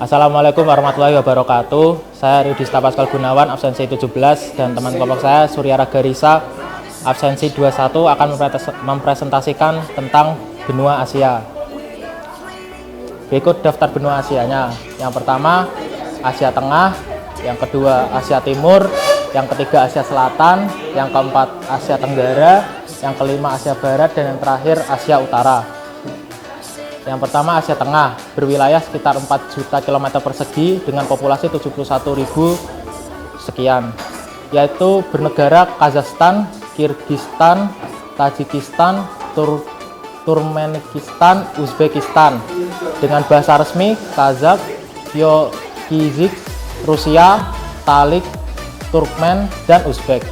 Assalamualaikum warahmatullahi wabarakatuh. Saya Rudista Pascal Gunawan, absensi 17, dan teman kelompok saya Surya Raga Risa, absensi 21, akan mempresentasikan tentang benua Asia. Berikut daftar benua Asianya. Yang pertama Asia Tengah, yang kedua Asia Timur, yang ketiga Asia Selatan, yang keempat Asia Tenggara, yang kelima Asia Barat, dan yang terakhir Asia Utara. Yang pertama Asia Tengah, berwilayah sekitar 4 juta kilometer persegi dengan populasi 71.000 sekian, yaitu bernegara Kazakhstan, Kirgistan, Tajikistan, Turkmenistan, Uzbekistan. Dengan bahasa resmi Kazakh, Kyrgyz, Rusia, Talik, Turkmen, dan Uzbek.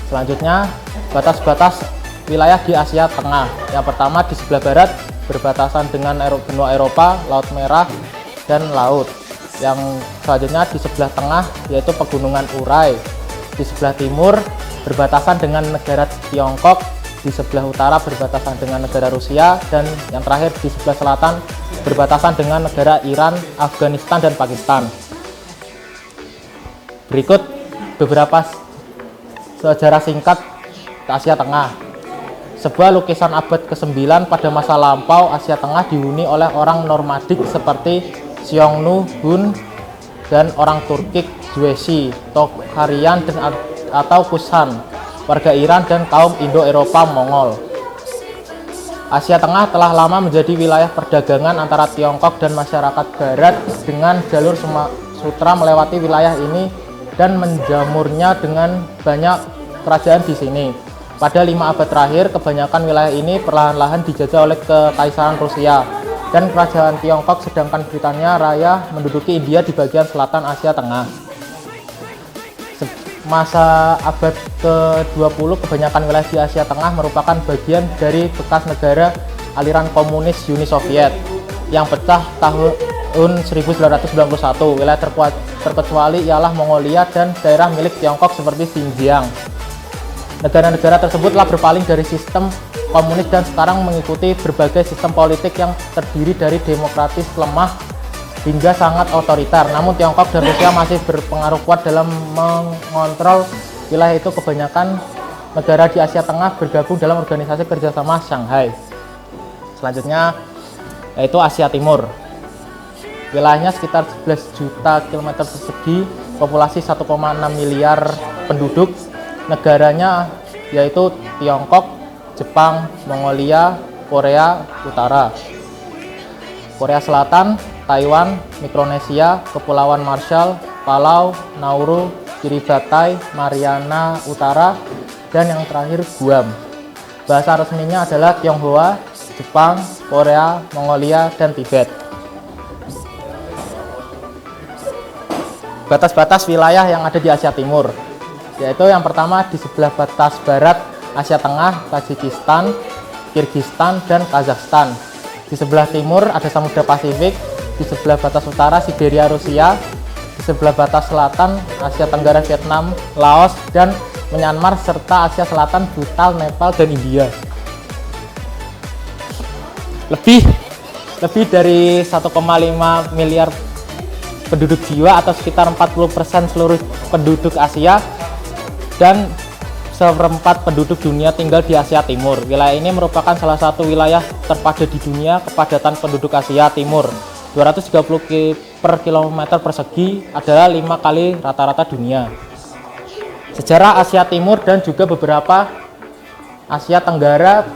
Selanjutnya, batas-batas wilayah di Asia Tengah. Yang pertama di sebelah barat berbatasan dengan benua Eropa, Laut Merah, dan laut. Yang selanjutnya di sebelah tengah yaitu pegunungan Urai. Di sebelah timur berbatasan dengan negara Tiongkok, di sebelah utara berbatasan dengan negara Rusia, dan yang terakhir di sebelah selatan berbatasan dengan negara Iran, Afghanistan, dan Pakistan. Berikut beberapa sejarah singkat Asia Tengah. Sebuah lukisan abad ke-9 pada masa lampau Asia Tengah dihuni oleh orang nomadik seperti Xiongnu, Hun, dan orang Turkik, Juesi, Tokharian, atau Kushan, warga Iran, dan kaum Indo-Eropa Mongol. Asia Tengah telah lama menjadi wilayah perdagangan antara Tiongkok dan masyarakat Barat dengan jalur sutra melewati wilayah ini dan menjamurnya dengan banyak kerajaan di sini. Pada 5 abad terakhir, kebanyakan wilayah ini perlahan-lahan dijajah oleh Kekaisaran Rusia dan Kerajaan Tiongkok, sedangkan Britania Raya menduduki India di bagian selatan Asia Tengah. Masa abad ke-20, kebanyakan wilayah di Asia Tengah merupakan bagian dari bekas negara aliran komunis Uni Soviet yang pecah tahun 1991. Wilayah terkecuali ialah Mongolia dan daerah milik Tiongkok seperti Xinjiang. Negara-negara tersebut telah berpaling dari sistem komunis dan sekarang mengikuti berbagai sistem politik yang terdiri dari demokratis lemah hingga sangat otoriter. Namun Tiongkok dan Rusia masih berpengaruh kuat dalam mengontrol wilayah itu. Kebanyakan negara di Asia Tengah bergabung dalam organisasi kerjasama Shanghai. Selanjutnya yaitu Asia Timur. Wilayahnya sekitar 11 juta kilometer persegi, populasi 1,6 miliar penduduk. Negaranya yaitu Tiongkok, Jepang, Mongolia, Korea Utara, Korea Selatan, Taiwan, Mikronesia, Kepulauan Marshall, Palau, Nauru, Kiribati, Mariana Utara, dan yang terakhir Guam. Bahasa resminya adalah Tionghoa, Jepang, Korea, Mongolia, dan Tibet. Batas-batas wilayah yang ada di Asia Timur, yaitu yang pertama di sebelah batas barat Asia Tengah, Tajikistan, Kirgistan, dan Kazakhstan. Di sebelah timur ada Samudra Pasifik, di sebelah batas utara Siberia Rusia, di sebelah batas selatan Asia Tenggara Vietnam, Laos, dan Myanmar, serta Asia Selatan Bhutan, Nepal, dan India. Lebih dari 1,5 miliar penduduk jiwa atau sekitar 40% seluruh penduduk Asia dan seperempat penduduk dunia tinggal di Asia Timur. Wilayah ini merupakan salah satu wilayah terpadat di dunia. Kepadatan penduduk Asia Timur 230 per kilometer persegi adalah 5 kali rata-rata dunia. Sejarah Asia Timur dan juga beberapa Asia Tenggara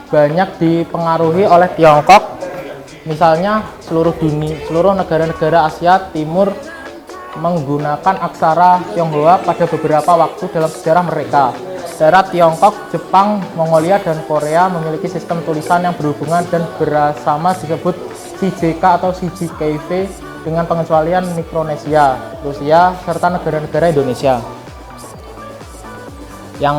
banyak dipengaruhi oleh Tiongkok. Misalnya seluruh negara-negara Asia Timur menggunakan aksara Tionghoa pada beberapa waktu dalam sejarah mereka. Daerah Tiongkok, Jepang, Mongolia, dan Korea memiliki sistem tulisan yang berhubungan dan bersama disebut CJK atau CJKV dengan pengecualian Mikronesia, Rusia, serta negara-negara Indonesia. Yang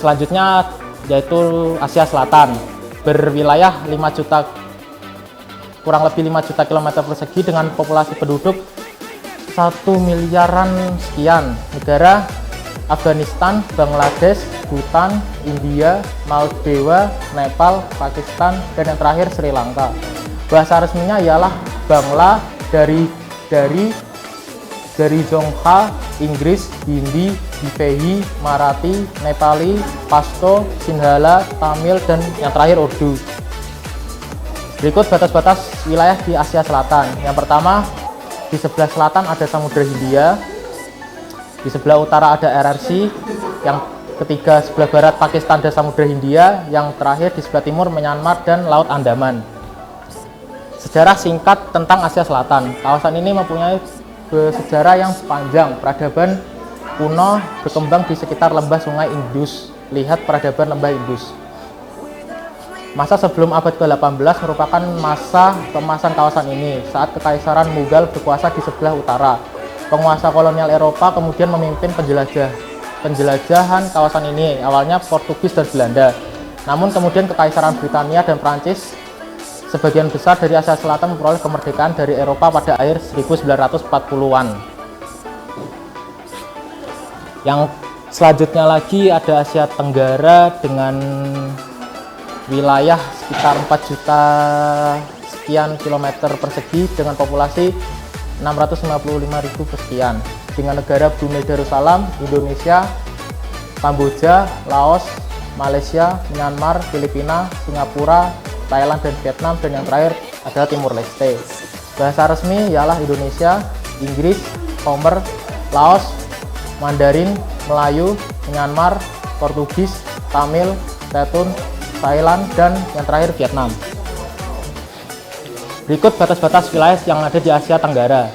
selanjutnya yaitu Asia Selatan, berwilayah kurang lebih 5 juta kilometer persegi dengan populasi penduduk 1 miliaran sekian. Negara Afghanistan, Bangladesh, Bhutan, India, Maldives, Nepal, Pakistan, dan yang terakhir Sri Lanka. Bahasa resminya ialah Bangla, dari Zongkha, Inggris, Hindi, Divegi, Marathi, Nepali, Pashto, Sinhala, Tamil, dan yang terakhir Urdu. Berikut batas-batas wilayah di Asia Selatan. Yang pertama, di sebelah selatan ada Samudra Hindia, di sebelah utara ada RRC, yang ketiga sebelah barat Pakistan dan Samudra Hindia, yang terakhir di sebelah timur Myanmar dan Laut Andaman. Sejarah singkat tentang Asia Selatan. Kawasan ini mempunyai sejarah yang panjang. Peradaban kuno berkembang di sekitar lembah Sungai Indus. Lihat peradaban lembah Indus. Masa sebelum abad ke-18 merupakan masa keemasan kawasan ini saat Kekaisaran Mughal berkuasa di sebelah utara. Penguasa kolonial Eropa kemudian memimpin penjelajahan kawasan ini, awalnya Portugis dan Belanda. Namun kemudian Kekaisaran Britania dan Prancis sebagian besar dari Asia Selatan memperoleh kemerdekaan dari Eropa pada akhir 1940-an. Yang selanjutnya lagi ada Asia Tenggara dengan wilayah sekitar 4 juta sekian kilometer persegi dengan populasi 655.000 sekian, dengan negara Brunei Darussalam, Indonesia, Kamboja, Laos, Malaysia, Myanmar, Filipina, Singapura, Thailand dan Vietnam, dan yang terakhir adalah Timur Leste. Bahasa resmi ialah Indonesia, Inggris, Khmer, Laos, Mandarin, Melayu, Myanmar, Portugis, Tamil, Tetun, Thailand, dan yang terakhir Vietnam. Berikut batas-batas wilayah yang ada di Asia Tenggara.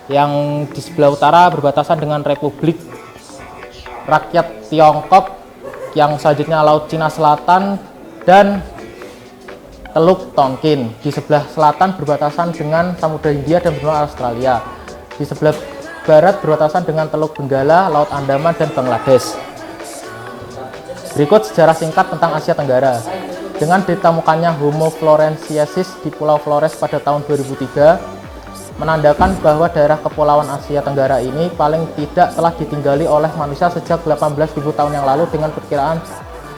Yang di sebelah utara berbatasan dengan Republik Rakyat Tiongkok, yang selanjutnya Laut Cina Selatan dan Teluk Tonkin. Di sebelah selatan berbatasan dengan Samudra Hindia dan benua Australia. Di sebelah barat berbatasan dengan Teluk Benggala, Laut Andaman, dan Bangladesh. Berikut sejarah singkat tentang Asia Tenggara. Dengan ditemukannya Homo floresiensis di Pulau Flores pada tahun 2003, menandakan bahwa daerah kepulauan Asia Tenggara ini paling tidak telah ditinggali oleh manusia sejak 18.000 tahun yang lalu, dengan perkiraan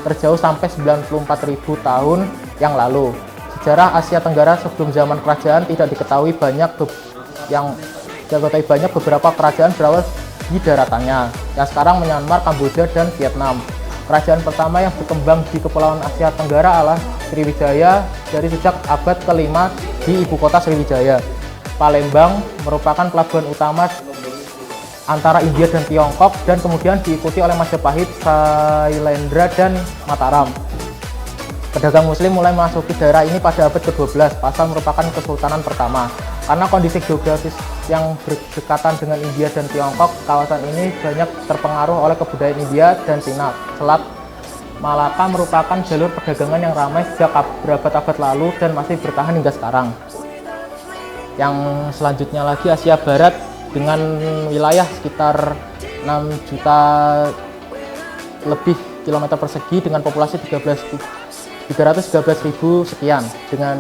terjauh sampai 94.000 tahun yang lalu. Sejarah Asia Tenggara sebelum zaman kerajaan tidak diketahui banyak, beberapa kerajaan berawal di daratannya, yang sekarang Myanmar, Kamboja, dan Vietnam. Kerajaan pertama yang berkembang di Kepulauan Asia Tenggara adalah Sriwijaya dari sejak abad ke-5 di ibu kota Sriwijaya. Palembang merupakan pelabuhan utama antara India dan Tiongkok, dan kemudian diikuti oleh Majapahit, Sailendra, dan Mataram. Pedagang Muslim mulai memasuki daerah ini pada abad ke-12. Pasar merupakan kesultanan pertama. Karena kondisi geografis yang berdekatan dengan India dan Tiongkok, kawasan ini banyak terpengaruh oleh kebudayaan India dan Cina. Selat Malaka merupakan jalur perdagangan yang ramai sejak berabad-abad lalu dan masih bertahan hingga sekarang. Yang selanjutnya lagi Asia Barat dengan wilayah sekitar 6 juta lebih kilometer persegi dengan populasi 313.000 sekian, dengan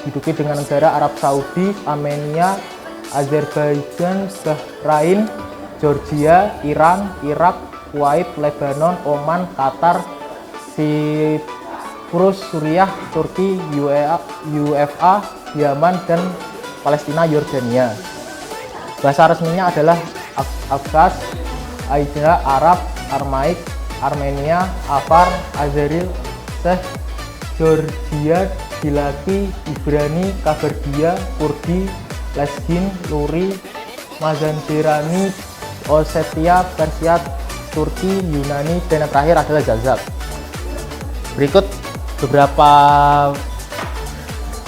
diduduki dengan negara Arab Saudi, Armenia, Azerbaijan, Bahrain, Georgia, Iran, Irak, Kuwait, Lebanon, Oman, Qatar, Siprus, Suriah, Turki, UFA, Yaman, dan Palestina, Yordania. Bahasa resminya adalah Afghaz, Aida, Arab, Aramaik, Armenia, Afar, Azeri, Czech, Georgia, Gilaki, Ibrani, Kabardia, Kurdi, Lezgin, Luri, Mazanderani, Ossetia, Persia, Turki, Yunani, dan yang terakhir adalah Zazak. Berikut beberapa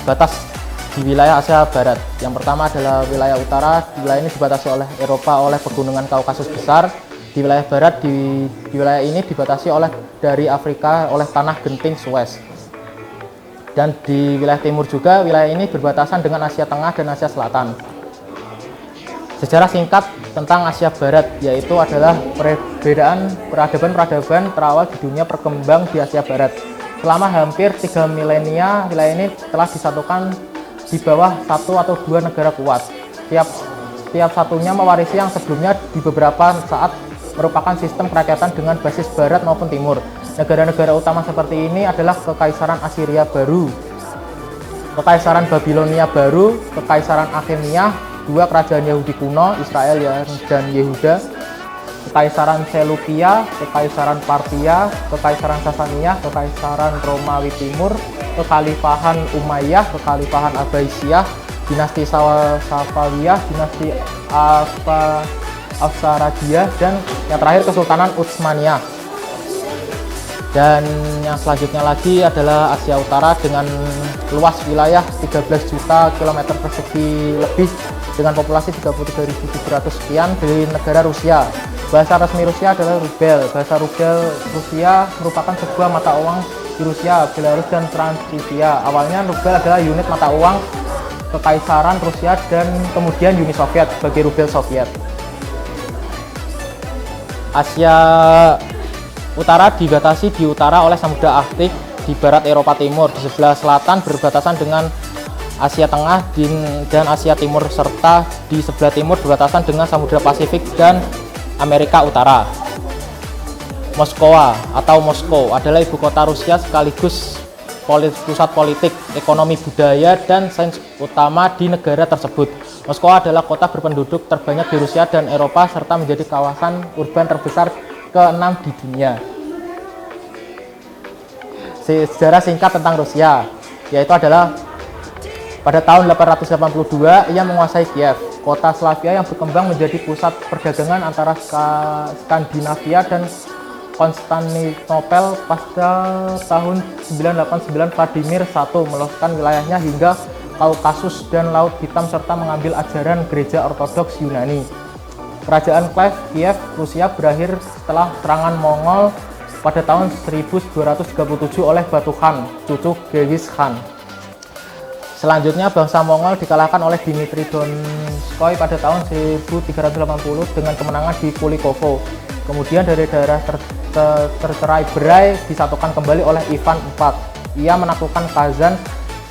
batas di wilayah Asia Barat. Yang pertama adalah wilayah utara. Wilayah ini dibatasi oleh Eropa oleh pegunungan Kaukasus besar. Di wilayah barat, di wilayah ini dibatasi dari Afrika oleh tanah genting Suez. Dan di wilayah timur juga, wilayah ini berbatasan dengan Asia Tengah dan Asia Selatan. Sejarah singkat tentang Asia Barat yaitu adalah perbedaan peradaban terawal di dunia berkembang di Asia Barat. Selama hampir 3 milenia, wilayah ini telah disatukan di bawah satu atau dua negara kuat. Tiap satunya mewarisi yang sebelumnya di beberapa saat merupakan sistem kerakyatan dengan basis barat maupun timur. Negara-negara utama seperti ini adalah Kekaisaran Assyria baru, Kekaisaran Babilonia baru, Kekaisaran Akhemia, dua kerajaan Yahudi kuno, Israel dan Yehuda, Kekaisaran Seleukia, Kekaisaran Partia, Kekaisaran Sasania, Kekaisaran Romawi Timur, Kekhalifahan Umayyah, Kekhalifahan Abbasiyah, Dinasti Safawiyah, Dinasti Afsaradiyah, dan yang terakhir Kesultanan Utsmaniyah. Dan yang selanjutnya lagi adalah Asia Utara dengan luas wilayah 13 juta kilometer persegi lebih dengan populasi 33.700 sekian di negara Rusia. Bahasa resmi Rusia adalah rubel. Bahasa rubel Rusia merupakan sebuah mata uang di Rusia, Belarus, dan Transnistria. Awalnya rubel adalah unit mata uang Kekaisaran Rusia dan kemudian Uni Soviet sebagai rubel Soviet. Asia Utara dibatasi di utara oleh Samudra Arktik, di barat Eropa Timur, di sebelah selatan berbatasan dengan Asia Tengah dan Asia Timur, serta di sebelah timur berbatasan dengan Samudra Pasifik dan Amerika Utara. Moskowa atau Moskow adalah ibu kota Rusia sekaligus pusat politik, ekonomi, budaya, dan sains utama di negara tersebut. Moskow adalah kota berpenduduk terbanyak di Rusia dan Eropa serta menjadi kawasan urban terbesar ke-6 di dunia. Sejarah singkat tentang Rusia, yaitu adalah pada tahun 882 ia menguasai Kiev, kota Slavia yang berkembang menjadi pusat perdagangan antara Skandinavia dan Konstantinopel. Pada tahun 989 Vladimir I meluaskan wilayahnya hingga Kaukasus dan Laut Hitam serta mengambil ajaran gereja Ortodoks Yunani. Kerajaan Kiev, Rusia berakhir setelah serangan Mongol pada tahun 1237 oleh Batu Khan, cucu Genghis Khan. Selanjutnya bangsa Mongol dikalahkan oleh Dimitri Donskoy pada tahun 1380 dengan kemenangan di Kulikovo. Kemudian dari daerah tercerai-berai disatukan kembali oleh Ivan IV. Ia menaklukkan Kazan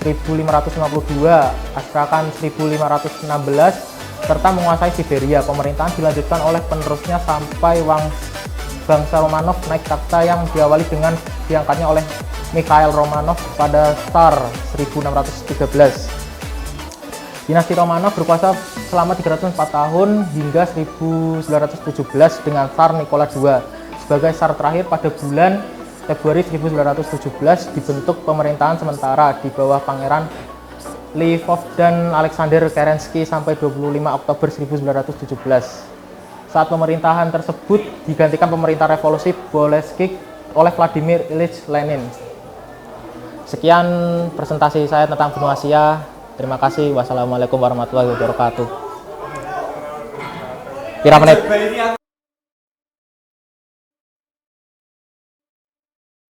1552, Astrakhan 1516, serta menguasai Siberia. Pemerintahan dilanjutkan oleh penerusnya sampai bangsa Romanov naik takhta yang diawali dengan diangkatnya oleh Mikhail Romanov pada Tsar 1613. Dinasti Romanov berkuasa selama 304 tahun hingga 1917 dengan Tsar Nikola II. Sebagai Tsar terakhir pada bulan Februari 1917 dibentuk pemerintahan sementara di bawah Pangeran Lvov dan Alexander Kerensky sampai 25 Oktober 1917. Saat pemerintahan tersebut digantikan pemerintah revolusi Bolshevik oleh Vladimir Ilyich Lenin. Sekian presentasi saya tentang benua Asia. Terima kasih. Wassalamualaikum warahmatullahi wabarakatuh. Pira menit?